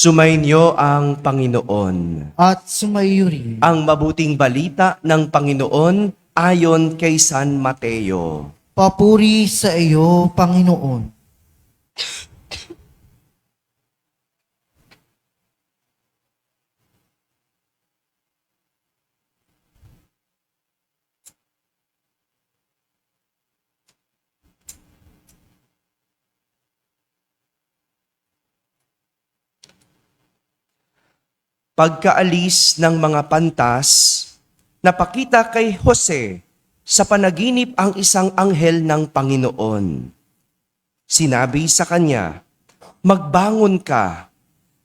Sumainyo ang Panginoon. At sumayo rin. Ang mabuting balita ng Panginoon ayon kay San Mateo. Papuri sa iyo, Panginoon. Pagkaalis ng mga pantas, napakita kay Jose sa panaginip ang isang anghel ng Panginoon. Sinabi sa kanya, "Magbangon ka,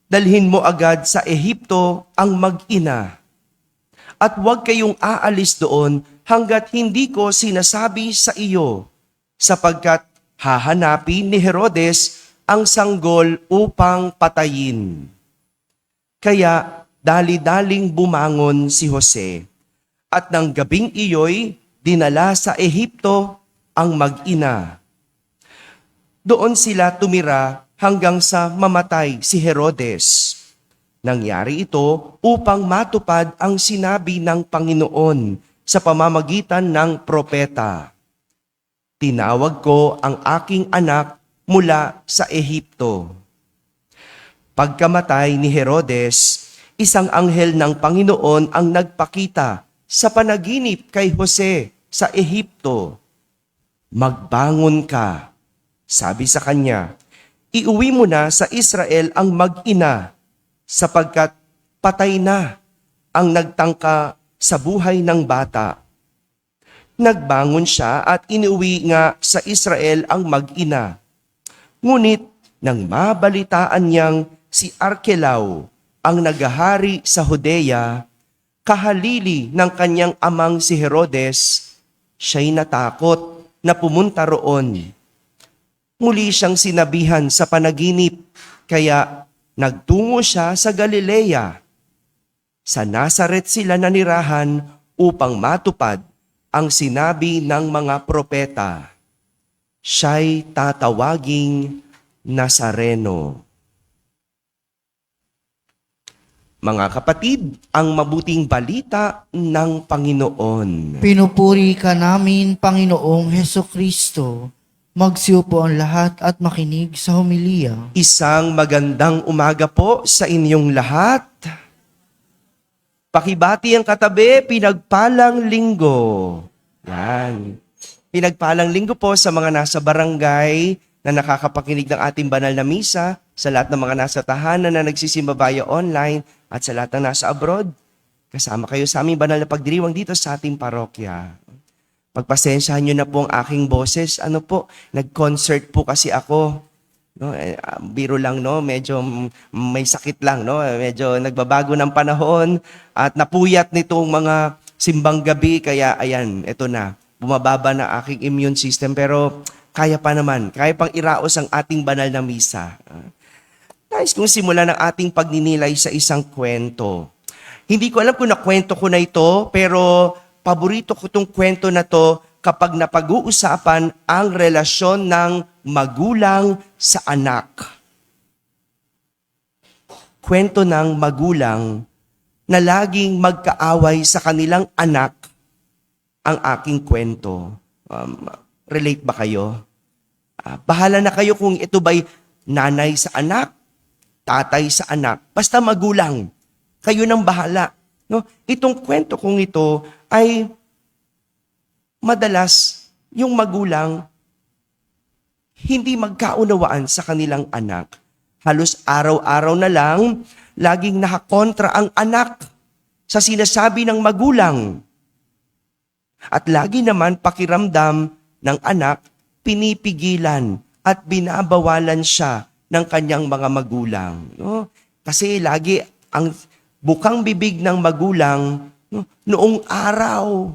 dalhin mo agad sa Ehipto ang mag-ina. At huwag kayong aalis doon hanggat hindi ko sinasabi sa iyo, sapagkat hahanapin ni Herodes ang sanggol upang patayin." Kaya dali-daling bumangon si Jose, at ng gabing iyo'y dinala sa Ehipto ang mag-ina. Doon sila tumira hanggang sa mamatay si Herodes. Nangyari ito upang matupad ang sinabi ng Panginoon sa pamamagitan ng propeta. "Tinawag ko ang aking anak mula sa Ehipto." Pagkamatay ni Herodes, isang anghel ng Panginoon ang nagpakita sa panaginip kay Jose sa Ehipto. "Magbangon ka," sabi sa kanya, "iuwi mo na sa Israel ang mag-ina, sapagkat patay na ang nagtangka sa buhay ng bata." Nagbangon siya at inuwi nga sa Israel ang mag-ina. Ngunit nang mabalitaan niyang si Arkelao ang naghahari sa Judea, kahalili ng kanyang amang si Herodes, siya'y natakot na pumunta roon. Muli siyang sinabihan sa panaginip, kaya nagtungo siya sa Galilea. Sa Nazaret sila nanirahan upang matupad ang sinabi ng mga propeta. Siya'y tatawaging Nazareno. Mga kapatid, ang mabuting balita ng Panginoon. Pinupuri ka namin, Panginoong Hesukristo. Magsiupo ang lahat at makinig sa homilia. Isang magandang umaga po sa inyong lahat. Pakibati ang katabi, pinagpalang linggo. Yan. Pinagpalang linggo po sa mga nasa barangay na nakakapakinig ng ating banal na misa, sa lahat ng mga nasa tahanan na nagsisimba via online, at sa lahat ng nasa abroad. Kasama kayo sa aming banal na pagdiriwang dito sa ating parokya. Pagpasensyahan nyo na po ang aking boses. Nag-concert po kasi ako. No, biro lang, no, medyo may sakit lang, no, medyo nagbabago ng panahon at napuyat nitong mga simbang gabi, kaya ayan, eto na, bumababa na aking immune system, pero kaya pa naman, kaya pang iraos ang ating banal na misa. Nais kong simulan ang ating pagninilay sa isang kwento. Hindi ko alam kung nakwento ko na ito, pero paborito ko itong kwento na to kapag napag-uusapan ang relasyon ng magulang sa anak. Kwento ng magulang na laging magkaaway sa kanilang anak ang aking kwento. Relate ba kayo? Bahala na kayo kung ito ba'y nanay sa anak, tatay sa anak, basta magulang. Kayo nang bahala. No? Itong kwento kong ito ay madalas yung magulang hindi magkaunawaan sa kanilang anak. Halos araw-araw na lang, laging nakakontra ang anak sa sinasabi ng magulang. At lagi naman pakiramdam ng anak, pinipigilan at binabawalan siya ng kanyang mga magulang. No? Kasi lagi ang bukang bibig ng magulang, no? Noong araw,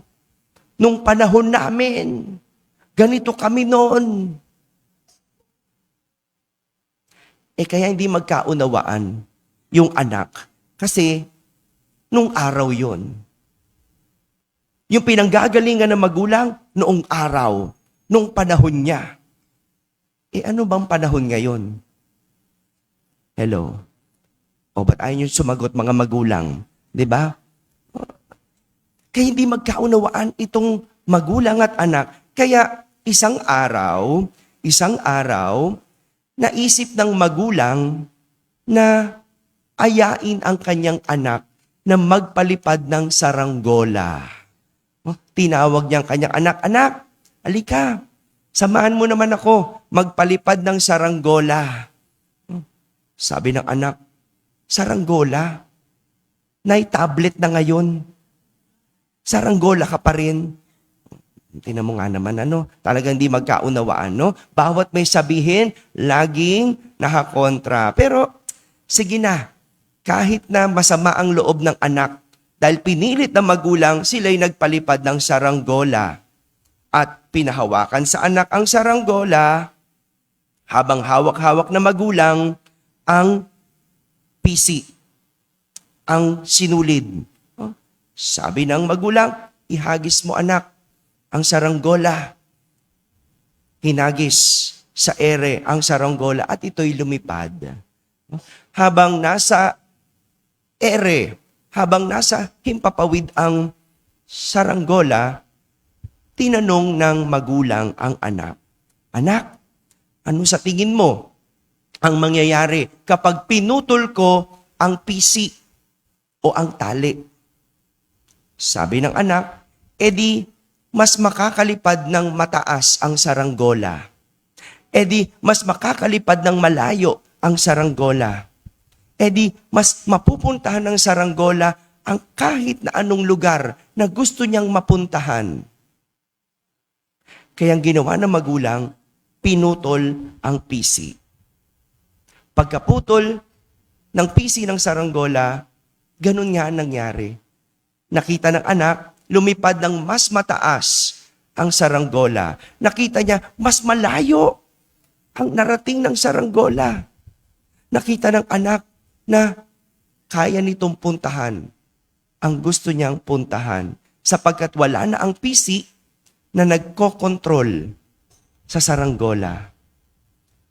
nung panahon namin, ganito kami noon. Kaya hindi magkaunawaan yung anak. Kasi nung araw yon. Yung pinanggagalingan ng magulang, noong araw, nung panahon niya. Ano bang panahon ngayon? Hello? O ba't ayaw nyo sumagot mga magulang? 'Di ba? Kaya hindi magkaunawaan itong magulang at anak. Kaya isang araw, naisip ng magulang na ayain ang kanyang anak na magpalipad ng saranggola. Tinawag niya ang kanyang anak, "Anak, alika, samahan mo naman ako magpalipad ng saranggola." Sabi ng anak, "Saranggola? Nay, tablet na ngayon. Saranggola ka pa rin." Tingnan mo nga naman, talagang di magkaunawaan, no? Bawat may sabihin, laging nakakontra. Pero, sige na, kahit na masama ang loob ng anak, dahil pinilit ng magulang, sila'y nagpalipad ng saranggola. At pinahawakan sa anak ang saranggola, habang hawak-hawak na magulang, ang pisi, ang sinulid. Sabi ng magulang, "Ihagis mo anak ang saranggola." Hinagis sa ere ang saranggola at ito'y lumipad. Habang nasa ere, habang nasa himpapawid ang saranggola, tinanong ng magulang ang anak, "Anak, ano sa tingin mo ang mangyayari kapag pinutol ko ang pisi o ang tali?" Sabi ng anak, "Edi, mas makakalipad ng mataas ang saranggola. Edi, mas makakalipad ng malayo ang saranggola. Edi, mas mapupuntahan ng saranggola ang kahit na anong lugar na gusto niyang mapuntahan." Kaya ang ginawa ng magulang, pinutol ang pisi. Pagkaputol ng pisi ng saranggola, ganun nga ang nangyari. Nakita ng anak, lumipad ng mas mataas ang saranggola. Nakita niya, mas malayo ang narating ng saranggola. Nakita ng anak na kaya nitong puntahan ang gusto niyang puntahan sapagkat wala na ang pisi na nagkokontrol sa saranggola.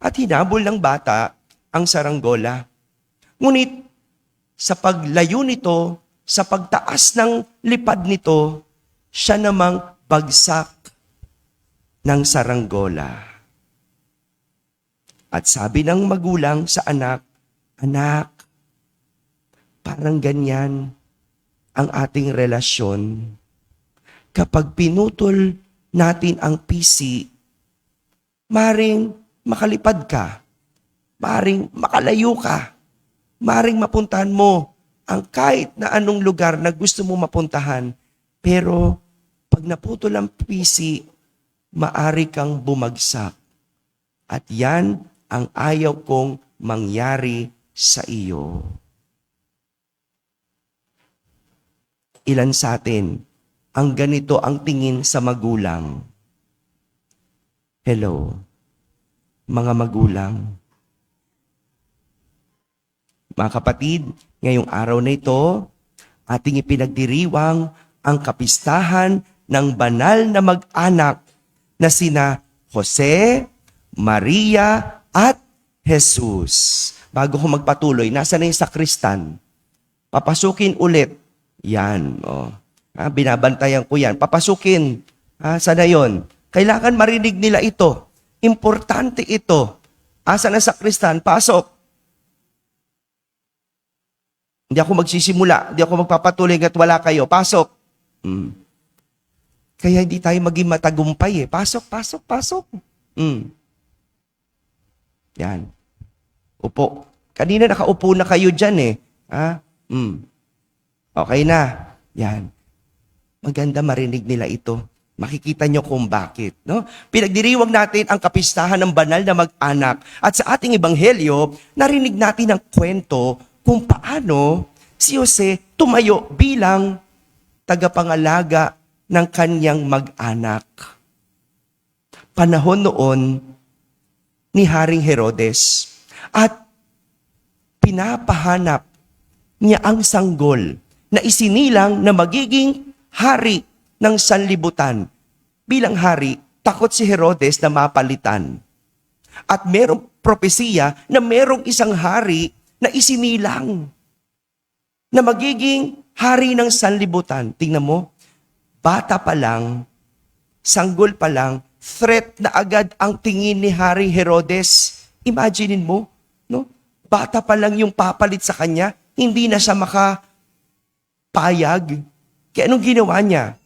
At hinabol ng bata ang saranggola. Ngunit sa paglayo nito, sa pagtaas ng lipad nito, siya namang bagsak ng saranggola. At sabi ng magulang sa anak, "Anak, parang ganyan ang ating relasyon. Kapag pinutol natin ang pisi, maring makalipad ka, maring makalayo ka, maring mapuntahan mo ang kahit na anong lugar na gusto mo mapuntahan. Pero pag naputol ang pisi, maari kang bumagsak. At yan ang ayaw kong mangyari sa iyo." Ilan sa atin ang ganito ang tingin sa magulang? Hello, mga magulang. Mga kapatid, ngayong araw na ito, ating ipinagdiriwang ang kapistahan ng banal na mag-anak na sina Jose, Maria, at Jesus. Bago ko magpatuloy, nasa na yung sakristan? Papasukin ulit. Yan. Binabantayan ko yan. Papasukin. Sana yon? Kailangan marinig nila ito. Importante ito. Asa na sakristan? Pasok. Hindi ako magsisimula. Hindi ako magpapatuloy at wala kayo. Pasok. Kaya hindi tayo maging matagumpay eh. Pasok, pasok, pasok. Yan. Upo. Kanina nakaupo na kayo dyan eh. Okay na. Yan. Maganda marinig nila ito. Makikita nyo kung bakit. No? Pinagdiriwang natin ang kapistahan ng banal na mag-anak. At sa ating ebanghelyo, narinig natin ang kwento kung paano si Jose tumayo bilang tagapangalaga ng kanyang mag-anak. Panahon noon ni Haring Herodes at pinapahanap niya ang sanggol na isinilang na magiging hari ng sanlibutan. Bilang hari, takot si Herodes na mapalitan. At merong propesiya na merong isang hari na isinilang na magiging hari ng sanlibutan. Tingnan mo, bata pa lang, sanggol pa lang, threat na agad ang tingin ni Haring Herodes. Imaginein mo, no? Bata pa lang yung papalit sa kanya, hindi na siya makapayag. Kaya anong ginawa niya?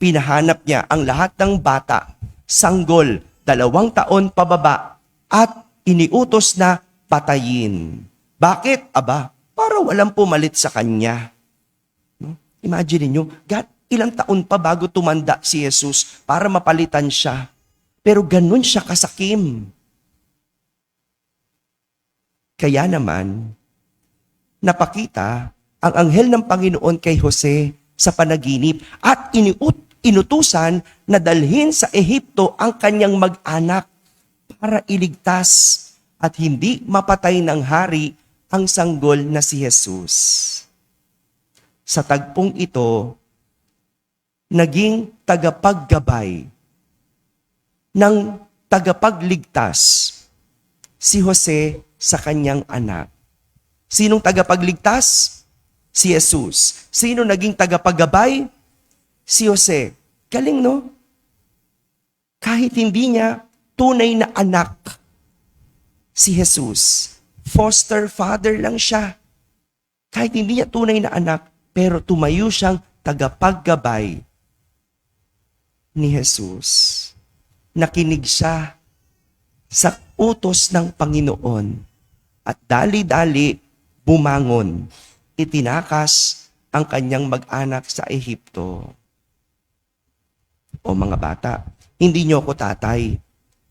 Pinahanap niya ang lahat ng bata, sanggol, 2 taon pababa, at iniutos na patayin. Bakit? Aba, para walang pumalit sa kanya. No? Imagine niyo, ilang taon pa bago tumanda si Jesus para mapalitan siya. Pero ganun siya kasakim. Kaya naman, napakita ang anghel ng Panginoon kay Jose sa panaginip at inutusan na dalhin sa Ehipto ang kanyang mag-anak para iligtas at hindi mapatay ng hari ang sanggol na si Jesus. Sa tagpong ito, naging tagapaggabay ng tagapagligtas si Jose sa kanyang anak. Sinong tagapagligtas? Si Jesus. Sino naging tagapaggabay? Si Jose. Galing, no? Kahit hindi niya tunay na anak si Jesus, foster father lang siya. Kahit hindi niya tunay na anak, pero tumayo siyang tagapaggabay ni Jesus. Nakinig siya sa utos ng Panginoon at dali-dali bumangon. Itinakas ang kanyang mag-anak sa Ehipto. O mga bata, hindi niyo ako tatay,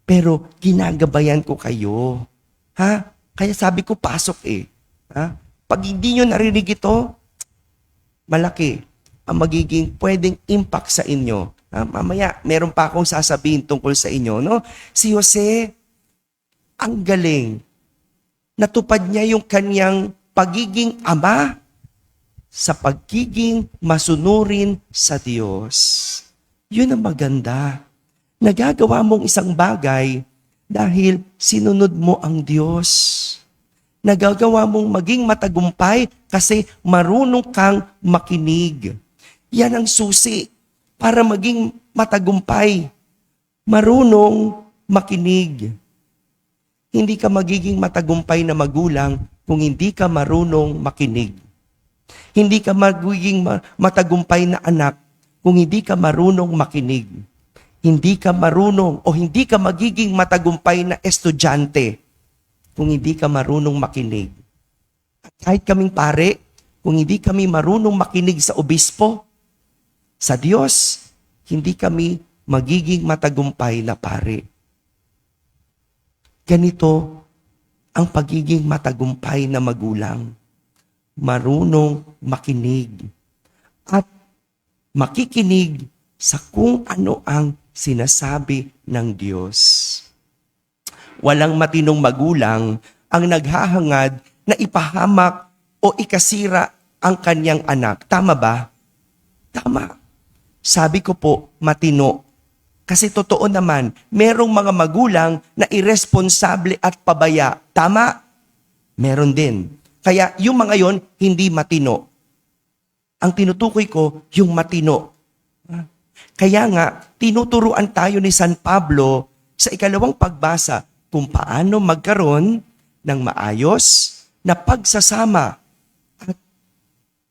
pero ginagabayan ko kayo. Ha? Kaya sabi ko, pasok eh. Ha? Pag hindi niyo narinig ito, malaki ang magiging pwedeng impact sa inyo. Mamaya, meron pa akong sasabihin tungkol sa inyo. No? Si Jose, ang galing. Natupad niya yung kanyang pagiging ama sa pagiging masunurin sa Diyos. Yun ang maganda. Nagagawa mong isang bagay dahil sinunod mo ang Diyos. Nagagawa mong maging matagumpay kasi marunong kang makinig. Yan ang susi para maging matagumpay. Marunong makinig. Hindi ka magiging matagumpay na magulang kung hindi ka marunong makinig. Hindi ka magiging matagumpay na anak kung hindi ka marunong makinig. Hindi ka marunong o hindi ka magiging matagumpay na estudyante kung hindi ka marunong makinig. At kahit kaming pare, kung hindi kami marunong makinig sa obispo, sa Diyos, hindi kami magiging matagumpay na pare. Ganito ang pagiging matagumpay na magulang. Marunong makinig at makikinig sa kung ano ang sinasabi ng Diyos. Walang matinong magulang ang naghahangad na ipahamak o ikasira ang kanyang anak. Tama ba? Tama. Sabi ko po, matino. Kasi totoo naman, merong mga magulang na irresponsable at pabaya. Tama? Meron din. Kaya yung mga yon hindi matino. Ang tinutukoy ko, yung matino. Kaya nga, tinuturuan tayo ni San Pablo sa 2 pagbasa kung paano magkaroon ng maayos na pagsasama at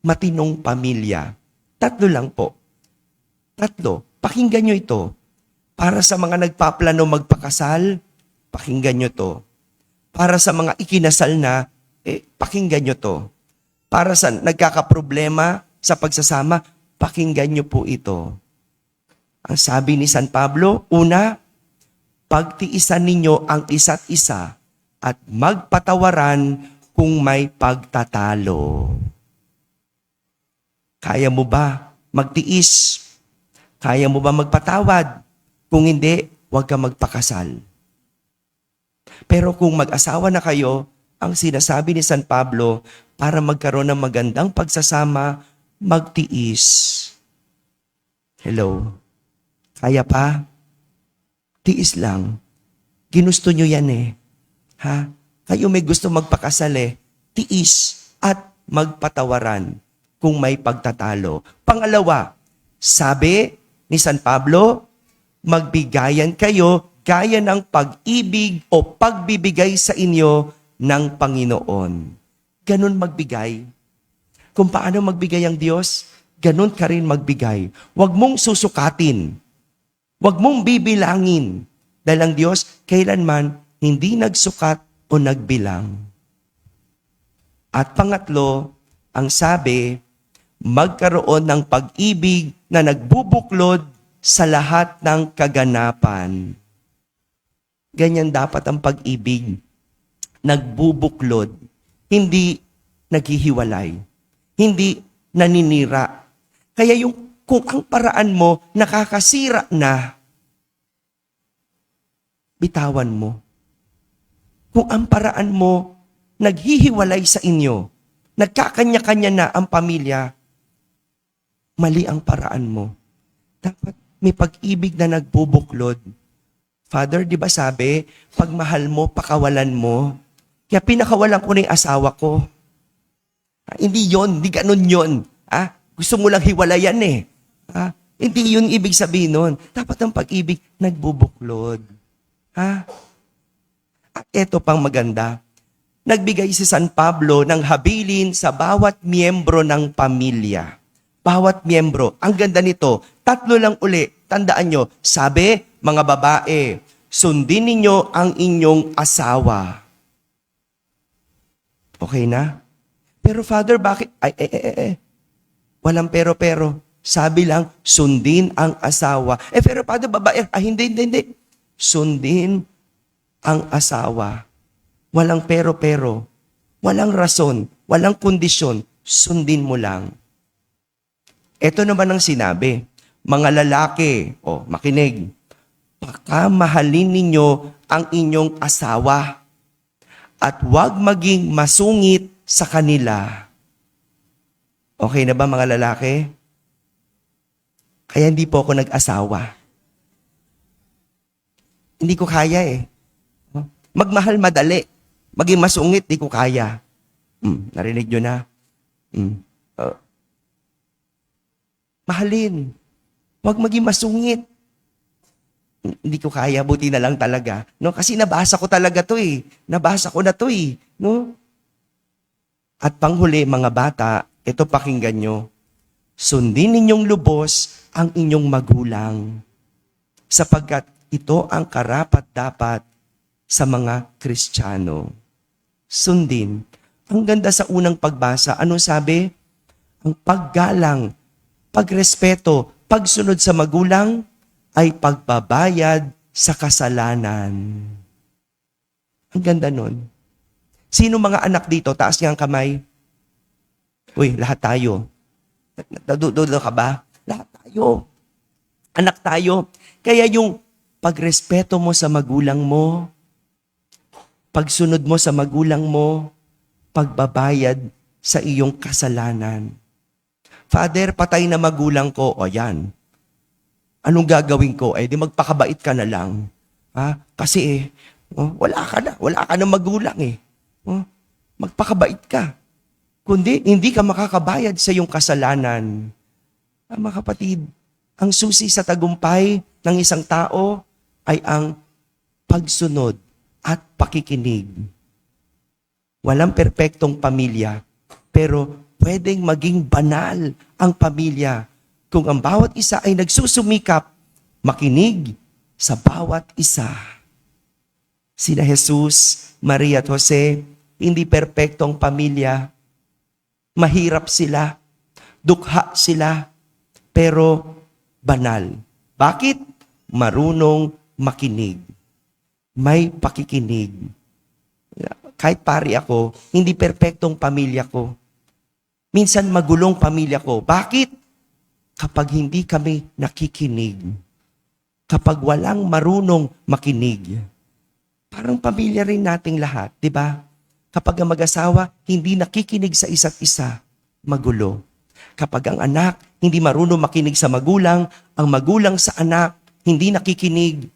matinong pamilya. 3 lang po. 3. Pakinggan nyo ito. Para sa mga nagpaplano magpakasal, pakinggan nyo to. Para sa mga ikinasal na, pakinggan nyo to. Para sa nagkakaproblema sa pagsasama, pakinggan nyo po ito. Ang sabi ni San Pablo, una, pagtiisan ninyo ang isa't isa at magpatawaran kung may pagtatalo. Kaya mo ba magtiis? Kaya mo ba magpatawad? Kung hindi, huwag ka magpakasal. Pero kung mag-asawa na kayo, ang sinasabi ni San Pablo, para magkaroon ng magandang pagsasama, magtiis. Hello? Kaya pa? Tiis lang. Ginusto nyo yan eh. Ha? Kayo may gusto magpakasal eh. magtiis at magpatawaran kung may pagtatalo. Pangalawa, sabi ni San Pablo, magbigayan kayo gaya ng pag-ibig o pagbibigay sa inyo ng Panginoon. Ganun magbigay. Kung paano magbigay ang Diyos, ganun ka rin magbigay. Huwag mong susukatin. Huwag mong bibilangin. Dahil ang Diyos, kailanman hindi nagsukat o nagbilang. At pangatlo, ang sabi, magkaroon ng pag-ibig na nagbubuklod sa lahat ng kaganapan. Ganyan dapat ang pag-ibig. Nagbubuklod. Hindi naghihiwalay. Hindi naninira. Kaya kung ang paraan mo nakakasira na, bitawan mo. Kung ang paraan mo naghihiwalay sa inyo, nagkakanya-kanya na ang pamilya, mali ang paraan mo. Dapat may pag-ibig na nagbubuklod. Father, di ba sabi, pag mahal mo, pakawalan mo. Kaya pinakawalan ko na yung asawa ko. Hindi yon, hindi ganun yon. Gusto mo lang hiwalayan eh. Hindi yun ibig sabihin nun. Dapat ang pag-ibig nagbubuklod. At eto pang maganda. Nagbigay si San Pablo ng habilin sa bawat miyembro ng pamilya. Bawat miyembro. Ang ganda nito, 3 lang uli. Tandaan nyo, sabi, mga babae, sundin ninyo ang inyong asawa. Okay na? Pero Father, bakit? Walang pero. Sabi lang, sundin ang asawa. Pero Father, babae, hindi. Sundin ang asawa. Walang pero. Walang rason. Walang kondisyon. Sundin mo lang. Ito naman ang sinabi. Mga lalaki, makinig. Pakamahalin ninyo ang inyong asawa at huwag maging masungit sa kanila. Okay na ba mga lalaki? Kaya hindi po ako nag-asawa. Hindi ko kaya eh. Magmahal madali. Maging masungit, di ko kaya. Narinig nyo na? Mahalin. Huwag maging masungit. Hindi ko kaya, buti na lang talaga. No? Kasi nabasa ko talaga to eh. Nabasa ko na to eh. No? At panghuli, mga bata, ito pakinggan nyo. Sundin ninyong lubos ang inyong magulang, sapagkat ito ang karapat-dapat sa mga Kristiyano. Sundin. Ang ganda sa unang pagbasa. Ano sabi? Ang paggalang, pagrespeto, pagsunod sa magulang ay pagbabayad sa kasalanan. Ang ganda nun. Sino mga anak dito? Taas niya ang kamay. Uy, lahat tayo. Nadudulo ka ba? Lahat tayo. Anak tayo. Kaya yung pagrespeto mo sa magulang mo, pagsunod mo sa magulang mo, pagbabayad sa iyong kasalanan. Father, patay na magulang ko. O yan. Anong gagawin ko? Di magpakabait ka na lang. Kasi wala ka na magulang eh. Magpakabait ka. Kundi, hindi ka makakabayad sa iyong kasalanan. Mga kapatid, ang susi sa tagumpay ng isang tao ay ang pagsunod at pakikinig. Walang perpektong pamilya, pero pwedeng maging banal ang pamilya kung ang bawat isa ay nagsusumikap, makinig sa bawat isa. Sina Jesus, Maria at Jose, hindi perpektong pamilya. Mahirap sila, dukha sila, pero banal. Bakit? Marunong makinig. May pakikinig. Kahit pari ako, hindi perpektong pamilya ko. Minsan magulong pamilya ko. Bakit? Kapag hindi kami nakikinig. Kapag walang marunong makinig. Parang pamilya rin nating lahat, di ba? Kapag ang mag-asawa hindi nakikinig sa isa't isa, magulo. Kapag ang anak hindi marunong makinig sa magulang, ang magulang sa anak hindi nakikinig,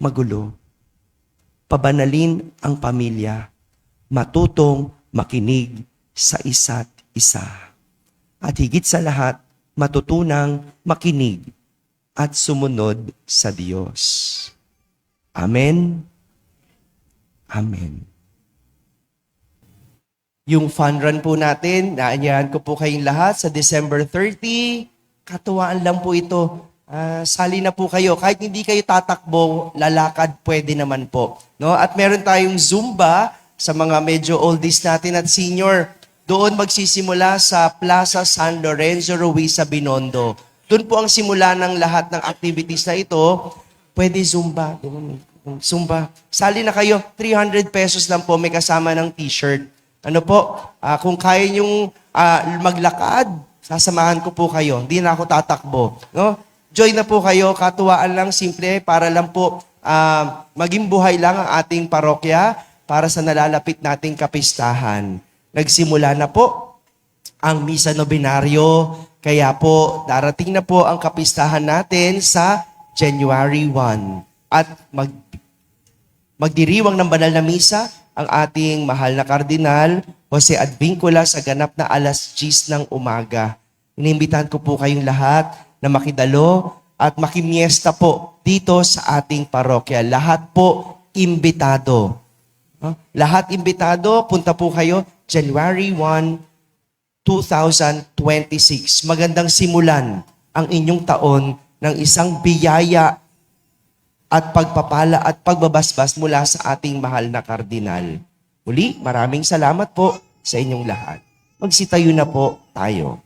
magulo. Pabanalin ang pamilya. Matutong makinig sa isa't isa. At higit sa lahat, matutunang makinig at sumunod sa Diyos. Amen. Amen. Yung fun run po natin, naanyahan ko po kayong lahat sa December 30. Katuwaan lang po ito. Sali na po kayo. Kahit hindi kayo tatakbo, lalakad pwede naman po. No? At meron tayong Zumba sa mga medyo oldies natin at senior. Doon magsisimula sa Plaza San Lorenzo Ruiz sa Binondo. Doon po ang simula ng lahat ng activities na ito. Pwede Zumba. Zumba. Sali na kayo. 300 pesos lang po. May kasama ng t-shirt. Ano po? Kung kaya nyong maglakad, sasamahan ko po kayo. Hindi na ako tatakbo. No? Join na po kayo. Katuwaan lang, simple, para lang po maging buhay lang ang ating parokya para sa nalalapit nating kapistahan. Nagsimula na po ang Misa Nobenaryo. Kaya po, darating na po ang kapistahan natin sa January 1. At magdiriwang ng banal na misa ang ating mahal na Kardinal Jose Advincula sa ganap na 10:00 ng umaga. Inimbitahan ko po kayong lahat na makidalo at makimiesta po dito sa ating parokya. Lahat po imbitado. Lahat imbitado, punta po kayo January 1, 2026. Magandang simulan ang inyong taon ng isang biyaya at pagpapala at pagbabasbas mula sa ating mahal na Kardinal. Muli, maraming salamat po sa inyong lahat. Magsitayo na po tayo.